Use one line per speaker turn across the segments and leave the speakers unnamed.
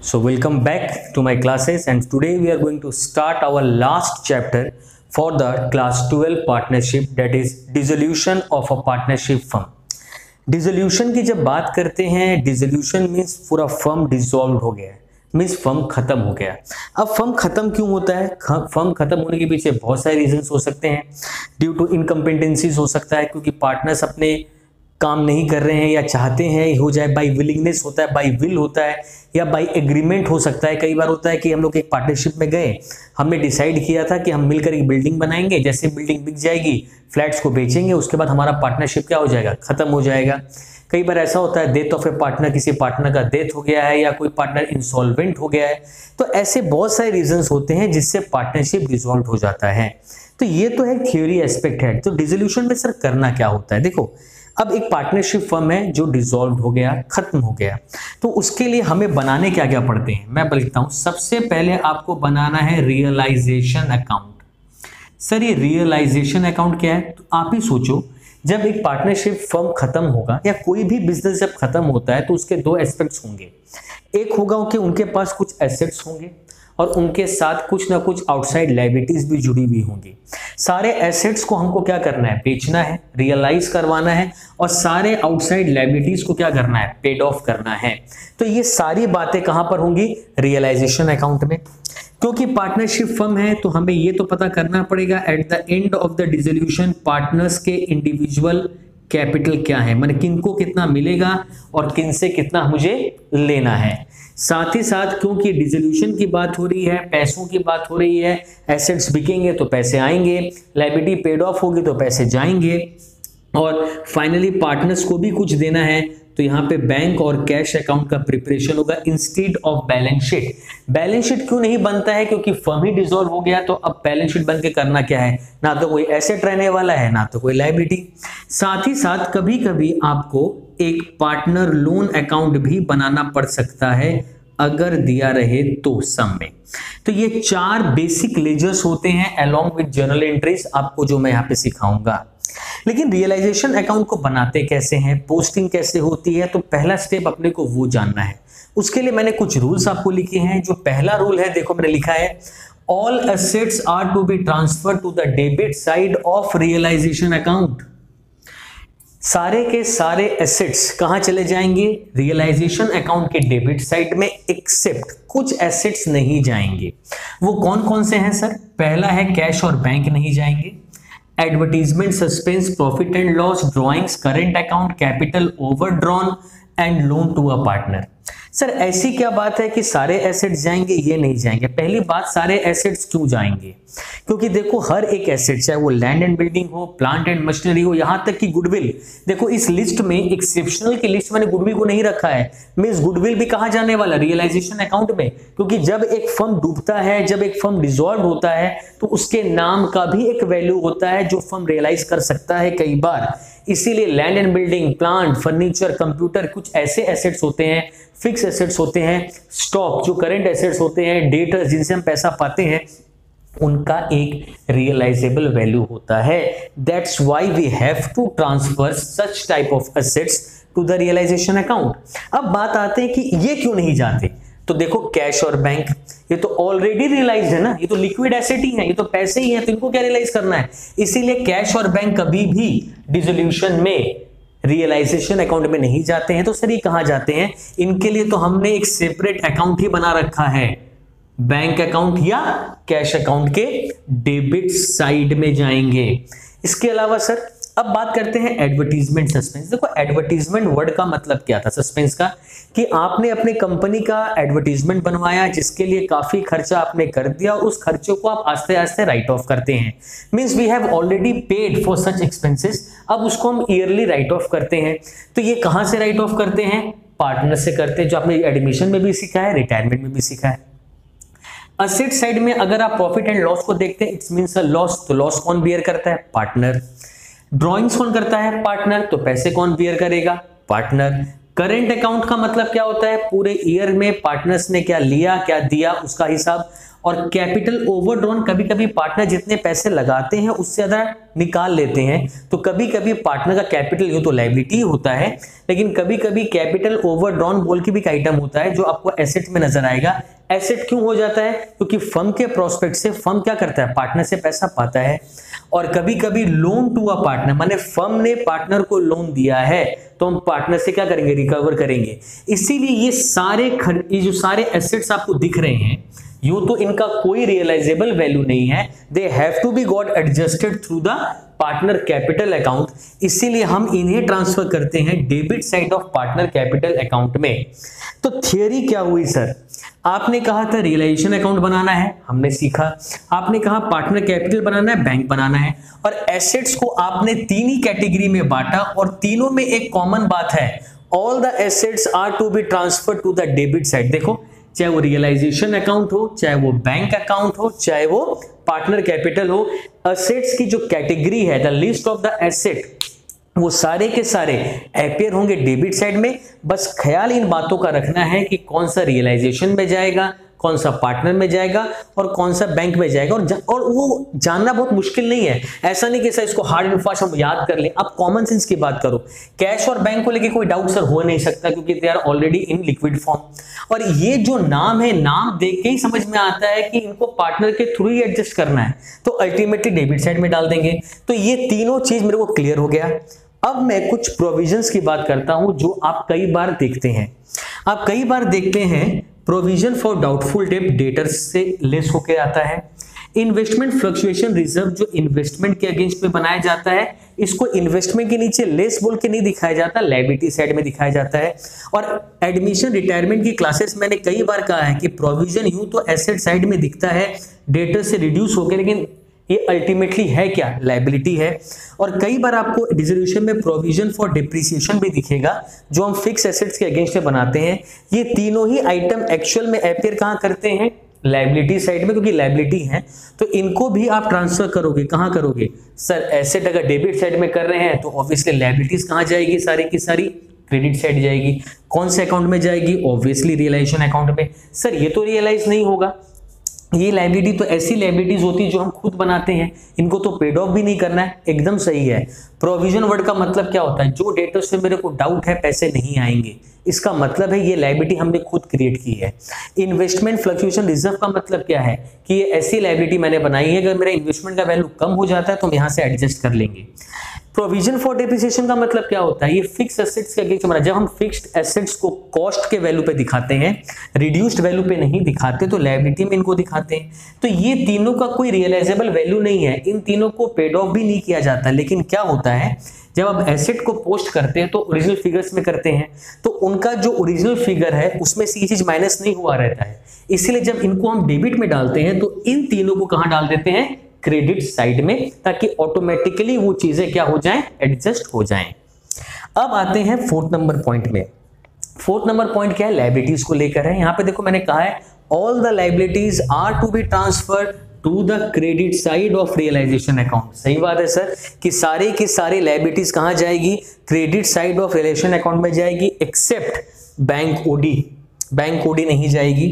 So welcome back to my classes, and today we are going to start our last chapter for the class 12 partnership, that is dissolution of a partnership firm. Dissolution की जब बात करते हैं, dissolution means पूरा firm dissolve हो गया है, means firm खत्म हो गया। अब फर्म खत्म क्यों होता है? फर्म खत्म होने के पीछे बहुत सारे रीजंस हो सकते हैं। ड्यू टू इनकम्पिटेंसीज हो सकता है, क्योंकि पार्टनर्स अपने काम नहीं कर रहे हैं या चाहते हैं हो जाए, बाय विलिंगनेस होता है, बाय विल होता है, या बाय एग्रीमेंट हो सकता है। कई बार होता है कि हम लोग एक पार्टनरशिप में गए, हमने डिसाइड किया था कि हम मिलकर एक बिल्डिंग बनाएंगे, जैसे बिल्डिंग बिक जाएगी फ्लैट्स को बेचेंगे, उसके बाद हमारा पार्टनरशिप क्या हो जाएगा, खत्म हो जाएगा। कई बार ऐसा होता है डेथ ऑफ ए पार्टनर, किसी पार्टनर का डेथ हो गया है या कोई पार्टनर इंसॉल्वेंट हो गया है, तो ऐसे बहुत सारे रीजंस होते हैं जिससे पार्टनरशिप डिसॉल्व हो जाता है। तो ये तो है थ्योरी एस्पेक्ट है। तो डिसोल्यूशन में सर करना क्या होता है? देखो, अब एक पार्टनरशिप फर्म है जो डिसॉल्व हो गया, खत्म हो गया, तो उसके लिए हमें बनाने क्या क्या पड़ते हैं मैं बोलता हूं। सबसे पहले आपको बनाना है रियलाइजेशन अकाउंट। सर ये रियलाइजेशन अकाउंट क्या है? तो आप ही सोचो, जब एक पार्टनरशिप फर्म खत्म होगा या कोई भी बिजनेस जब खत्म होता है तो उसके दो एस्पेक्ट्स होंगे। एक होगा कि उनके पास कुछ एसेट्स होंगे और उनके साथ कुछ ना कुछ आउटसाइड लायबिलिटीज भी जुड़ी हुई होंगी। सारे एसेट्स को हमको क्या करना है, बेचना है, रियलाइज करवाना है, और सारे आउटसाइड लायबिलिटीज को क्या करना है, पेड ऑफ करना है। तो ये सारी बातें कहां पर होंगी? रियलाइजेशन अकाउंट में। क्योंकि पार्टनरशिप फर्म है तो हमें ये तो पता करना पड़ेगा at the end of the dissolution partners के इंडिविजुअल कैपिटल क्या है, मतलब किनको कितना मिलेगा और किन से कितना मुझे लेना है। साथ ही साथ क्योंकि डिसोल्यूशन की बात हो रही है, पैसों की बात हो रही है, एसेट्स बिकेंगे तो पैसे आएंगे, लायबिलिटी पेड ऑफ होगी तो पैसे जाएंगे, और फाइनली पार्टनर्स को भी कुछ देना है। तो यहाँ पे बैंक और कैश अकाउंट का प्रिपरेशन होगा instead of balance sheet. Balance sheet क्यों नहीं बनता है? क्योंकि फर्म ही डिसॉल्व हो गया, तो अब बैलेंस शीट बन के करना क्या है, ना तो कोई एसेट रहने वाला है ना तो कोई लायबिलिटी। साथ ही साथ कभी कभी आपको एक पार्टनर लोन अकाउंट भी बनाना पड़ सकता है अगर दिया रहे तो सम में। तो ये चार बेसिक लेजर्स होते हैं अलोंग विद जर्नल एंट्रीज, आपको जो मैं यहाँ पे सिखाऊंगा। लेकिन रियलाइजेशन अकाउंट को बनाते कैसे हैं, पोस्टिंग कैसे होती है, तो पहला स्टेप अपने को वो जानना है। उसके लिए मैंने कुछ रूल्स आपको लिखे हैं। जो पहला रूल है, देखो मैंने लिखा है, all assets are to be transfer to the debit side of realization account. सारे के सारे एसेट्स कहां चले जाएंगे? रियलाइजेशन अकाउंट के डेबिट साइड में, एक्सेप्ट कुछ एसेट्स नहीं जाएंगे। वो कौन कौन से हैं सर? पहला है कैश और बैंक नहीं जाएंगे, advertisement, suspense, profit and loss, drawings, current account, capital overdrawn and loan to a partner. Sir ऐसी क्या बात है कि सारे एसेट्स जाएंगे? ये नहीं जाएंगे। पहली बात, सारे एसेट्स क्यों जाएंगे? क्योंकि देखो हर एक एसेट, चाहे वो लैंड एंड बिल्डिंग हो, प्लांट एंड मशीनरी हो, यहां तक कि गुडविल, देखो इस लिस्ट में एक्सेप्शनल की लिस्ट मैंने गुडविल को नहीं रखा है, मींस गुडविल भी कहां जाने वाला, रियलाइजेशन अकाउंट में। क्योंकि जब एक फर्म डूबता है, जब एक फर्म डिसॉल्व होता है, तो उसके नाम का भी एक वैल्यू होता है जो फर्म रियलाइज कर सकता है कई बार। इसीलिए land and building, plant, furniture, computer, कुछ ऐसे एसेट्स होते हैं, फिक्स एसेट्स होते हैं, स्टॉक जो करंट एसेट्स होते हैं, डेटर्स जिनसे हम पैसा पाते हैं, उनका एक रियलाइजेबल वैल्यू होता है। That's why we have to transfer such type of assets to the realization account. अब बात आते हैं कि ये क्यों नहीं जाते। तो देखो कैश और बैंक ये तो ऑलरेडी रियलाइज्ड है ना, ये तो लिक्विड एसेट ही है, ये तो पैसे ही है, तो इनको क्या रियलाइज करना है। इसीलिए कैश और बैंक कभी भी डिसोल्यूशन में रियलाइजेशन अकाउंट में नहीं जाते हैं। तो सर ये कहां जाते हैं? इनके लिए तो हमने एक सेपरेट अकाउंट ही बना रखा है, बैंक अकाउंट या कैश अकाउंट के डेबिट साइड में जाएंगे। इसके अलावा सर अब बात करते हैं एडवर्टीजमेंट, सस्पेंस। देखो एडवर्टीजमेंट वर्ड का मतलब क्या था, सस्पेंस का, कि आपने अपने कंपनी का एडवर्टीजमेंट बनवाया जिसके लिए काफी खर्चा आपने कर दिया, और उस खर्चों को आप आस्ते आस्ते राइट ऑफ करते हैं। Means we have already paid for such expenses, अब उसको हम ईयरली राइट ऑफ करते हैं। तो ये कहां से राइट ऑफ करते हैं? पार्टनर से करते हैं, जो आपने एडमिशन में भी सीखा है, रिटायरमेंट में भी सीखा है। असेट साइड में अगर आप प्रॉफिट एंड लॉस को देखते हैं, इट्स मींस अ लॉस, तो लॉस कौन बियर करता है? पार्टनर। ड्रॉइंग्स कौन करता है? पार्टनर। तो पैसे कौन बियर करेगा? पार्टनर। करंट अकाउंट का मतलब क्या होता है? पूरे ईयर में पार्टनर्स ने क्या लिया क्या दिया उसका हिसाब, और कैपिटल ओवरड्रॉन कभी कभी पार्टनर जितने पैसे लगाते हैं उससे ज्यादा निकाल लेते हैं, तो कभी कभी पार्टनर का कैपिटल यूं तो लायबिलिटी होता है, लेकिन कभी कभी कैपिटल ओवरड्रॉन बोल के भी एक आइटम होता है जो आपको एसेट में नजर आएगा। एसेट क्यों हो जाता है? क्योंकि फर्म के प्रोस्पेक्ट से फर्म क्या करता है, पार्टनर से पैसा पाता है। और कभी कभी लोन टू अ पार्टनर, माने फर्म ने पार्टनर को लोन दिया है तो हम पार्टनर से क्या करेंगे, रिकवर करेंगे। इसीलिए ये जो सारे एसेट्स आपको दिख रहे हैं, यूं तो इनका कोई रियलाइजेबल वैल्यू नहीं है, they have to be got adjusted through the partner capital account, इसीलिए हम इन्हें ट्रांसफर करते हैं debit side of partner capital account में। तो थियरी क्या हुई सर? आपने कहा था रियलाइजेशन अकाउंट बनाना है, हमने सीखा। आपने कहा पार्टनर कैपिटल बनाना है, बैंक बनाना है, और एसेट्स को आपने तीन ही कैटेगरी में बांटा और तीनों में एक कॉमन बात है, all the assets are to be transfer to the debit side. देखो, चाहे वो रियलाइजेशन अकाउंट हो, चाहे वो बैंक अकाउंट हो, चाहे वो पार्टनर कैपिटल हो, एसेट्स की जो कैटेगरी है, the list of the asset, वो सारे के सारे अपीयर होंगे डेबिट साइड में। बस ख्याल इन बातों का रखना है कि कौन सा रियलाइजेशन में जाएगा, कौन सा पार्टनर में जाएगा और कौन सा बैंक में जाएगा, और वो जानना बहुत मुश्किल नहीं है। ऐसा नहीं कि सर इसको हार्ड एंड फास्ट हम याद कर लें। आप कॉमन सेंस की बात करो। कैश और बैंक को लेके कोई डाउट सर हो नहीं सकता, क्योंकि they are already in liquid form. और ये जो नाम है, नाम देख के ही समझ में आता है कि इनको पार्टनर के थ्रू ही एडजस्ट करना है, तो अल्टीमेटली डेबिट साइड में डाल देंगे। तो ये तीनों चीज मेरे को क्लियर हो गया। अब मैं कुछ प्रोविजंस की बात करता हूं जो आप कई बार देखते हैं। आप कई बार देखते हैं provision for doubtful debt debtors से लेस होके आता है। इन्वेस्टमेंट फ्लक्चुएशन रिजर्व जो इन्वेस्टमेंट के अगेंस्ट में बनाया जाता है, इसको इन्वेस्टमेंट के नीचे लेस बोल के नहीं दिखाया जाता, लायबिलिटी साइड में दिखाया जाता है। और एडमिशन रिटायरमेंट की क्लासेस मैंने कई बार कहा है कि प्रोविजन यूं तो एसेट साइड में दिखता है डेटर से रिड्यूस होकर, लेकिन ये अल्टीमेटली है क्या, लायबिलिटी है। और कई बार आपको डिसोल्यूशन में प्रोविजन फॉर डिप्रिसिएशन भी दिखेगा जो हम फिक्स एसेट्स के अगेंस्ट में बनाते हैं। ये तीनों ही आइटम एक्चुअल में अपीयर कहां करते हैं, लायबिलिटी साइड में, क्योंकि लायबिलिटी है। तो इनको भी आप ट्रांसफर करोगे, कहां करोगे सर? एसेट अगर डेबिट साइड में कर रहे हैं तो ऑब्वियसली लायबिलिटीज कहां जाएगी, सारी की सारी क्रेडिट साइड जाएगी। कौन से अकाउंट में जाएगी? ऑब्वियसली रियलाइजेशन अकाउंट में। सर ये तो रियलाइज नहीं होगा, ये लायबिलिटी तो ऐसी लायबिलिटीज होती है जो हम खुद बनाते हैं, इनको तो पेड ऑफ भी नहीं करना है। एकदम सही है। प्रोविजन वर्ड का मतलब क्या होता है? जो डेटर से मेरे को डाउट है पैसे नहीं आएंगे, इसका मतलब है ये लायबिलिटी हमने खुद क्रिएट की है। इन्वेस्टमेंट फ्लक्चुएशन रिजर्व का मतलब क्या है कि ये ऐसी लायबिलिटी मैंने बनाई है, अगर मेरा इन्वेस्टमेंट का वैल्यू कम हो जाता है तो हम यहां से एडजस्ट कर लेंगे। प्रोविजन फॉर डेप्रिसिएशन का मतलब क्या होता है? ये फिक्स एसेट्स के अगेंस्ट हमारा, जब हम फिक्स्ड एसेट्स को कॉस्ट के वैल्यू पे दिखाते हैं, रिड्यूस्ड वैल्यू पे नहीं दिखाते, तो लायबिलिटी में इनको दिखाते हैं। तो ये तीनों का कोई रियलाइजेबल वैल्यू नहीं है, इन तीनों को पेड ऑफ भी नहीं किया जाता। लेकिन क्या होता है, जब आप एसेट को पोस्ट करते हैं तो ओरिजिनल फिगर्स में करते हैं, तो उनका जो ओरिजिनल फिगर है उसमें से ये चीज माइनस नहीं हुआ रहता है। इसीलिए जब इनको हम डेबिट में डालते हैं तो इन तीनों को कहां डाल देते हैं? क्रेडिट साइड में, ताकि ऑटोमेटिकली वो चीजें क्या हो जाएं, एडजस्ट हो जाएं। अब आते हैं फोर्थ नंबर पॉइंट में। फोर्थ नंबर पॉइंट क्या है? लायबिलिटीज को लेकर है। यहां पे देखो मैंने कहा है all the liabilities are to be transferred to the credit side of realization account. सही बात है सर कि सारे की सारी लायबिलिटीज कहां जाएगी? Credit side of realization account में जाएगी, except bank OD. Bank OD नहीं जाएगी,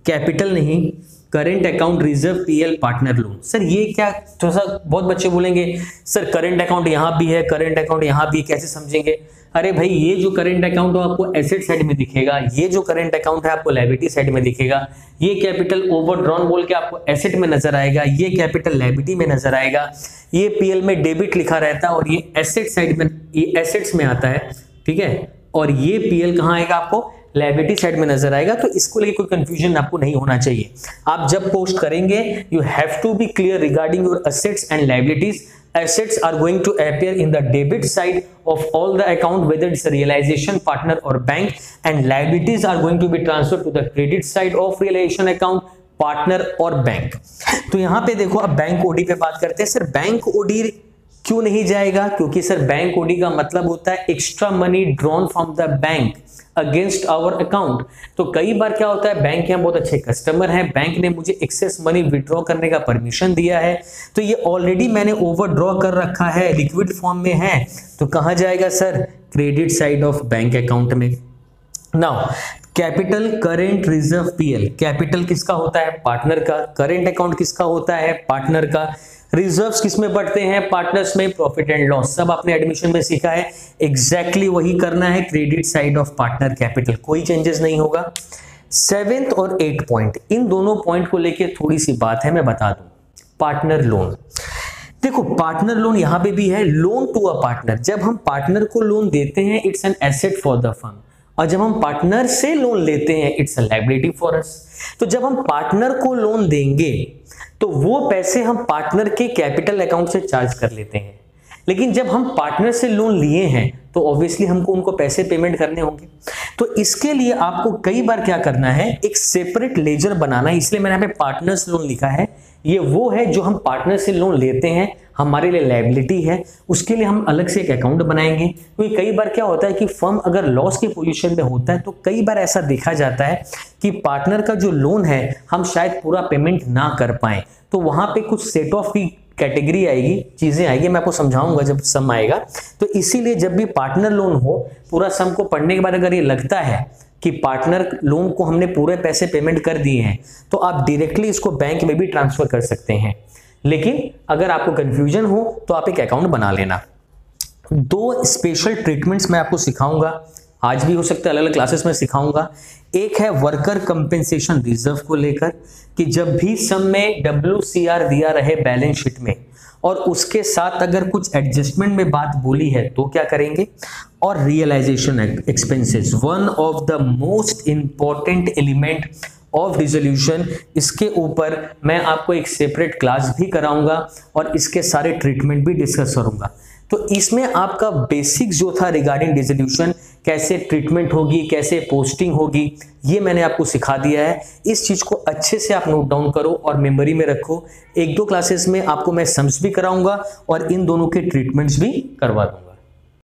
कैपिटल नहीं, current account reserve PL partner loan. Sir ये क्या? थोड़ा सा बहुत बच्चे बोलेंगे सर करेंट अकाउंट यहां भी है, करेंट अकाउंट यहां भी, कैसे समझेंगे? अरे भाई ये जो करेंट अकाउंट हो आपको एसेट साइड में दिखेगा, ये जो करेंट अकाउंट है आपको लायबिलिटी साइड में दिखेगा, ये कैपिटल ओवरड्रॉन बोल के आपको एसेट में नजर आएगा, ये कैपिटल लायबिलिटी में नजर आएगा, ये पीएल में डेबिट लिखा रहता है और ये एसेट साइड में, ये एसेट्स में आता है, ठीक है। और ये पीएल कहां आएगा? आपको लायबिलिटी साइड में नजर आएगा। तो इसको लेके कोई कंफ्यूजन आपको नहीं होना चाहिए। आप जब पोस्ट करेंगे you have to be clear regarding your assets and liabilities. Assets are going to appear in the debit side of all the account, whether it's a realization partner or bank, and liabilities are going to be transferred to the credit side of realization account, partner और bank. तो यहाँ पे देखो अब bank OD पे बात करते हैं। सर बैंक ओडी क्यों नहीं जाएगा? क्योंकि सर बैंक ओडी का मतलब होता है extra money drawn from the bank against our account. तो कई बार क्या होता है, बैंक यहाँ बहुत अच्छे कस्टमर हैं, बैंक ने मुझे एक्सेस मनी विड्रॉ करने का परमिशन दिया है, तो ये ऑलरेडी मैंने ओवरड्रॉ कर रखा है, लिक्विड फॉर्म में है, तो कहां जाएगा sir? Credit side of bank account में। Now capital, current, reserve, PL. Capital किसका होता है? पार्टनर का। करेंट अकाउंट किसका होता है? पार्टनर का। रिजर्व्स किसमें पढ़ते हैं? पार्टनर्स में। प्रॉफिट एंड लॉस सब आपने एडमिशन में सीखा है, एग्जैक्टली वही करना है credit side of partner capital, कोई चेंजेस नहीं होगा। 7th और 8th पॉइंट, इन दोनों पॉइंट को लेके थोड़ी सी बात है, मैं बता दूं। पार्टनर लोन, देखो पार्टनर लोन यहां पे भी है, लोन टू अ पार्टनर। जब हम पार्टनर को लोन देते हैं it's an asset for the firm, और जब हम पार्टनर से लोन लेते हैं it's a liability for us. तो जब हम पार्टनर को लोन देंगे तो वो पैसे हम पार्टनर के कैपिटल अकाउंट से चार्ज कर लेते हैं, लेकिन जब हम पार्टनर से लोन लिए हैं तो ऑब्वियसली हमको उनको पैसे पेमेंट करने होंगे। तो इसके लिए आपको कई बार क्या करना है, एक सेपरेट लेजर बनाना है, इसलिए मैंने यहाँ पे पार्टनर्स लोन लिखा है। ये वो है जो हम पार्टनर से लोन लेते हैं, हमारे लिए लायबिलिटी है, उसके लिए हम अलग से एक अकाउंट बनाएंगे। क्योंकि कई बार क्या होता है कि फर्म अगर लॉस की पोजीशन में होता है तो कई बार ऐसा देखा जाता है कि पार्टनर का जो लोन है हम शायद पूरा पेमेंट ना कर पाए, तो वहां पे कुछ सेट ऑफ की कैटेगरी आएगी, चीजें आएगी, मैं आपको समझाऊंगा जब सम आएगा। तो इसीलिए जब भी पार्टनर लोन हो, पूरा सम को पढ़ने के बाद अगर ये लगता है कि पार्टनर लोन को हमने पूरे पैसे पेमेंट कर दिए हैं, तो आप डायरेक्टली इसको बैंक में भी ट्रांसफर कर सकते हैं। लेकिन अगर आपको कंफ्यूजन हो तो आप एक अकाउंट बना लेना। 2 स्पेशल ट्रीटमेंट्स मैं आपको सिखाऊंगा, आज भी हो सकता है अलग अलग क्लासेस में सिखाऊंगा। एक है वर्कर कंपेंसेशन रिजर्व को लेकर, कि जब भी सम में WCR दिया रहे बैलेंस शीट में और उसके साथ अगर कुछ एडजस्टमेंट में बात बोली है तो क्या करेंगे। और realization expenses, one of the most important element of resolution, इसके ऊपर मैं आपको एक सेपरेट क्लास भी कराऊंगा और इसके सारे ट्रीटमेंट भी डिस्कस करूंगा। तो इसमें आपका बेसिक जो था रिगार्डिंग डिसोल्यूशन, कैसे ट्रीटमेंट होगी, कैसे पोस्टिंग होगी, ये मैंने आपको सिखा दिया है। इस चीज को अच्छे से आप नोट डाउन करो और मेमोरी में रखो। 1-2 क्लासेस में आपको मैं सम्स भी कराऊंगा और इन दोनों के ट्रीटमेंट्स भी करवा दूंगा।